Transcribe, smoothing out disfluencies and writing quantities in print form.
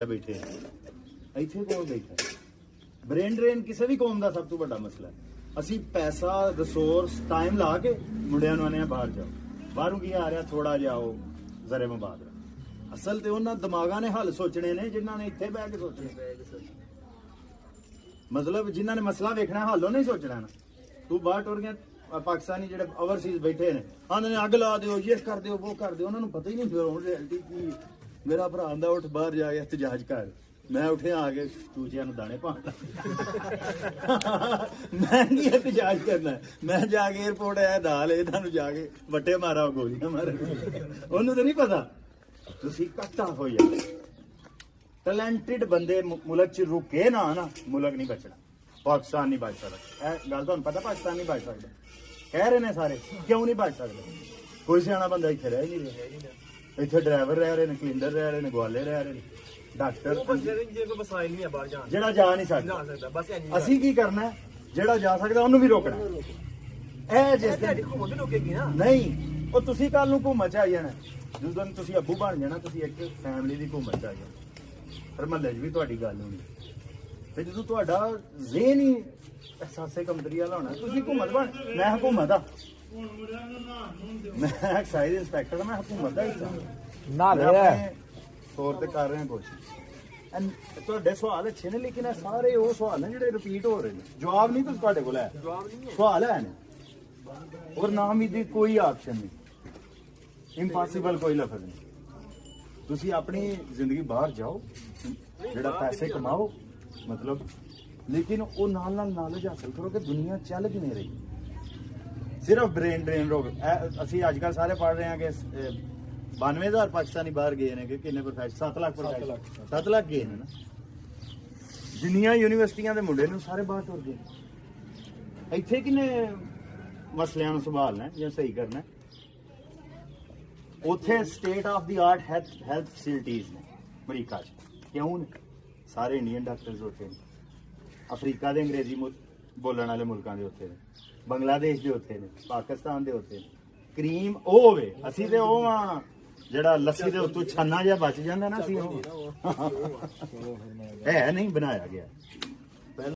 बैठे ਇੱਥੇ ਕੋਲ ਬੈਠਾ ਬ੍ਰੇਨ ਡਰੇਨ ਕਿਸੇ ਵੀ ਕੌਮ ਦਾ ਸਭ ਤੋਂ ਵੱਡਾ ਮਸਲਾ ਹੈ। ਅਸੀਂ ਪੈਸਾ ਰਿਸੋਰਸ ਟਾਈਮ ਲਾ ਕੇ ਮੁੰਡਿਆਂ ਨੂੰ ਆਨੇ ਬਾਹਰ ਜਾਓ, ਬਾਹਰੋਂ ਕੀ ਆ ਰਿਹਾ ਥੋੜਾ ਜਾਓ ਜ਼ਰੇ ਮੁਬਾਦਰਾ। ਅਸਲ ਤੇ ਉਹਨਾਂ ਦਿਮਾਗਾਂ ਨੇ ਹੱਲ ਸੋਚਣੇ ਨੇ ਜਿਨ੍ਹਾਂ ਨੇ ਇੱਥੇ ਬਹਿ ਕੇ ਸੋਚਣੇ, ਮਤਲਬ ਜਿਨ੍ਹਾਂ ਨੇ ਮਸਲਾ ਵੇਖਣਾ ਹੱਲ ਉਹ ਨਹੀਂ ਸੋਚਣਾ ਨਾ। ਤੂੰ ਬਾਹਰ ਟੁਰ ਗਿਆ ਪਾਕਿਸਤਾਨੀ ਜਿਹੜੇ ਓਵਰਸੀਜ਼ ਬੈਠੇ ਨੇ ਆਂਦੇ ਨੇ ਅੱਗ ਲਾ ਦਿਓ ਇਹ ਕਰ ਦਿਓ ਉਹ ਕਰ ਦਿਓ, ਉਹਨਾਂ ਨੂੰ ਪਤਾ ਹੀ ਨਹੀਂ ਫਿਰ ਹੁਣ ਰਿਐਲਿਟੀ ਕੀ। ਮੇਰਾ ਭਰਾ ਆਂਦਾ ਉੱਠ ਬਾਹਰ ਜਾ ਕੇ ਇhtਜਾਜ ਕਰ, ਮੈਂ ਉੱਠਿਆ ਆ ਕੇ ਚੂਚਿਆਂ ਨੂੰ ਦਾਣੇ ਪਾਣ ਮੈਂ ਨਹੀਂ ਇhtਜਾਜ ਕਰਨਾ, ਮੈਂ ਜਾ ਕੇ 에어ਪੋਰਟ ਆਇਆ ਦਾਲ ਇਹਨਾਂ ਨੂੰ ਜਾ ਕੇ ਵੱਟੇ ਮਾਰਾ ਗੋਲੀਆਂ ਮਾਰ, ਉਹਨੂੰ ਤਾਂ ਨਹੀਂ ਪਤਾ। ਤੁਸੀਂ ਇਕੱਠਾ ਹੋ ਜਾਓ, ਟੈਲੈਂਟਡ ਬੰਦੇ ਮੁਲਕ ਚ ਰੁਕੇ ਨਾ ਮੁਲਕ ਨਹੀਂ ਬਚਣਾ, ਪਾਕਿਸਤਾਨ ਨਹੀਂ ਬਚ ਸਕਦਾ। ਇਹ ਗੱਲ ਤੁਹਾਨੂੰ ਪਤਾ ਪਾਕਿਸਤਾਨ ਨਹੀਂ ਬਚ ਸਕਦਾ, ਕਹਿ ਰਹੇ ਨੇ ਸਾਰੇ, ਕਿਉਂ ਨਹੀਂ ਬਚ ਸਕਦਾ? ਕੋਈ ਸਿਆਣਾ ਬੰਦਾ ਇੱਥੇ ਰਹਿ ਹੀ ਨਹੀਂ ਰਿਹਾ। ਇੱਥੇ ਡਰਾਈਵਰ ਰਹਿ ਰਹੇ ਨੇ, ਕਲੀਨਰ ਰਹਿ ਰਹੇ ਨੇ, ਗਵਾਲੇ ਰਹਿ ਰਹੇ ਨੇ, ਡਾਕਟਰ ਜਿਹੜਾ ਜਾ ਨਹੀਂ ਸਕਦਾ। ਅਸੀਂ ਕੀ ਕਰਨਾ, ਜਿਹੜਾ ਜਾ ਸਕਦਾ ਉਹਨੂੰ ਵੀ ਰੋਕਣਾ। ਇਹ ਜਿਸ ਨਹੀਂ ਉਹ ਤੁਸੀਂ ਕੱਲ ਨੂੰ ਘੁੰਮਣ ਚ ਆ ਜਾਣਾ, ਜਿਸ ਦਿਨ ਤੁਸੀਂ ਅੱਬੂ ਬਣ ਜਾਣਾ ਤੁਸੀਂ ਇੱਕ ਫੈਮਿਲੀ ਦੀ ਘੁੰਮਣ ਚ ਆ ਜਾਣਾ, ਫਿਰ ਮਹੱਲੇ 'ਚ ਵੀ ਤੁਹਾਡੀ ਗੱਲ ਹੋਣੀ। ਤੇ ਜਦੋਂ ਤੁਹਾਡਾ ਜ਼ੇਨ ਹੀ ਅਹਿਸਾਸੇ ਕਮਤਰੀ ਵਾਲਾ ਹੋਣਾ, ਤੁਸੀਂ ਹਕੂਮਤ ਬਣ। ਮੈਂ ਹਕੂਮਤ ਆ, ਮੈਂ ਐਕਸਾਈਜ਼ ਇੰਸਪੈਕਟਰ, ਮੈਂ ਹਕੂਮਤ ਦਾ ਹਿੱਸਾ ਤੌਰ ਤੇ ਕਰ ਰਹੇ ਕੋਸ਼ਿਸ਼। ਤੁਹਾਡੇ ਸਵਾਲ ਅੱਛੇ ਨੇ, ਲੇਕਿਨ ਇਹ ਸਾਰੇ ਉਹ ਸਵਾਲ ਨੇ ਜਿਹੜੇ ਰਿਪੀਟ ਹੋ ਰਹੇ ਨੇ। ਜਵਾਬ ਨਹੀਂ ਤੁਸੀਂ ਤੁਹਾਡੇ ਕੋਲ ਹੈ, ਸਵਾਲ ਹੈ ਨੇ ਔਰ ਨਾਮ ਦੀ ਕੋਈ ਆਪਸ਼ਨ ਨਹੀਂ, ਇੰਪੋਸੀਬਲ ਕੋਈ ਲਫ਼ਜ਼ ਨਹੀਂ। ਤੁਸੀਂ ਆਪਣੀ ਜ਼ਿੰਦਗੀ ਬਾਹਰ ਜਾਓ, ਜਿਹੜਾ ਪੈਸੇ ਕਮਾਓ ਮਤਲਬ, ਲੇਕਿਨ ਉਹ ਨਾਲ ਨੌਲੇਜ ਹਾਸਲ ਕਰੋ ਕਿ ਦੁਨੀਆ ਚੱਲ ਕਿਵੇਂ ਰਹੀ। ਸਿਰਫ ਬ੍ਰੇਨ ਡਰੇਨ ਰੋਗ। ਅਸੀਂ ਅੱਜ ਕੱਲ੍ਹ ਸਾਰੇ ਪੜ੍ਹ ਰਹੇ ਹਾਂ ਕਿ 92,000 ਪਾਕਿਸਤਾਨੀ ਬਾਹਰ ਗਏ ਨੇ, ਕਿ ਕਿੰਨੇ ਪ੍ਰੋਫੈਸਰ 7 ਲੱਖ 7 ਲੱਖ ਗਏ ਨੇ ਨਾ। ਜਿੰਨੀਆਂ ਯੂਨੀਵਰਸਿਟੀਆਂ ਦੇ ਮੁੰਡੇ ਨੇ ਸਾਰੇ ਬਾਹਰ ਟੁਰ ਗਏ। ਇੱਥੇ ਕਿੰਨੇ ਮਸਲਿਆਂ ਨੂੰ ਸੰਭਾਲਣਾ ਜਾਂ ਸਹੀ ਕਰਨਾ। ਉੱਥੇ state of the art health facilities ਨੇ ਅਮਰੀਕਾ 'ਚ, ਕਿਉਂ ਨੇ? ਸਾਰੇ ਇੰਡੀਅਨ ਡਾਕਟਰਸ ਉੱਥੇ ਨੇ, ਅਫਰੀਕਾ ਦੇ ਅੰਗਰੇਜ਼ੀ ਬੋਲਣ ਵਾਲੇ ਮੁਲਕਾਂ ਦੇ ਉੱਥੇ ਨੇ, ਬੰਗਲਾਦੇਸ਼ ਦੇ ਉੱਥੇ ਨੇ, ਪਾਕਿਸਤਾਨ ਦੇ ਉੱਥੇ ਨੇ। ਕਰੀਮ ਉਹ ਹੋਵੇ, ਅਸੀਂ ਤੇ ਉਹ ਆ ਜਿਹੜਾ ਲੱਸੀ ਦੇ ਉੱਤੋਂ ਛਾਨਾ ਜਿਹਾ ਬਚ ਜਾਂਦਾ ਨਾ, ਅਸੀਂ ਉਹ ਹੈ ਨਹੀਂ ਬਣਾਇਆ ਗਿਆ।